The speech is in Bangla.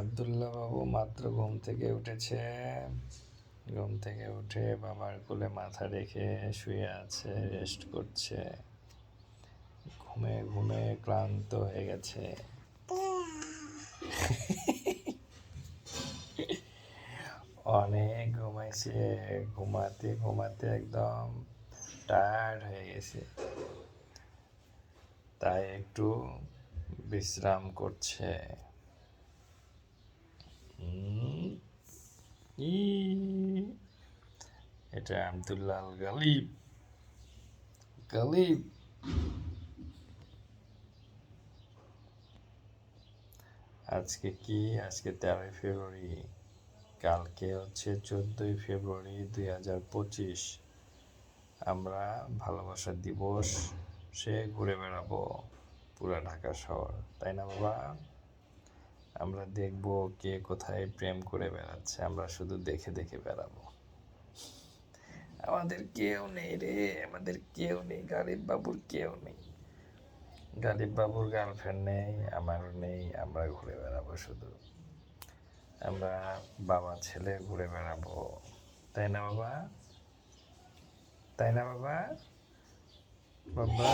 আব্দুল্লাহ বাবু মাত্র ঘুম থেকে উঠেছে। ঘুম থেকে উঠে বাবার কোলে মাথা রেখে শুয়ে আছে, রেস্ট করছে। ঘুমে ঘুমে ক্লান্ত হয়ে গেছে। অনেক ঘুমাইছে, ঘুমাতে ঘুমাতে একদম টায়ার্ড হয়ে গেছে, তাই একটু বিশ্রাম করছে। এটা আব্দুল্লাহ গালিব। গালিব আজকে কি? আজকে 13ই ফেব্রুয়ারি। কালকে হচ্ছে 14ই ফেব্রুয়ারি 2025। আমরা ভালোবাসা দিবস সে ঘুরে বেড়াবো পুরা ঢাকা শহর, তাই না বাবা? আমরা দেখব কে কোথায় প্রেম করে বেড়াচ্ছে, আমরা শুধু দেখে দেখে বেড়াবো। আমাদের কেউ নেই রে, আমাদের কেউ নেই, গালিব বাবুর কেউ নেই। গালিব বাবুর গার্লফ্রেন্ড নেই, আমারও নেই, আমরা ঘুরে বেড়াবো শুধু। আমরা বাবা ছেলে ঘুরে বেড়াবো, তাই না বাবা? তাই না বাবা? বাবা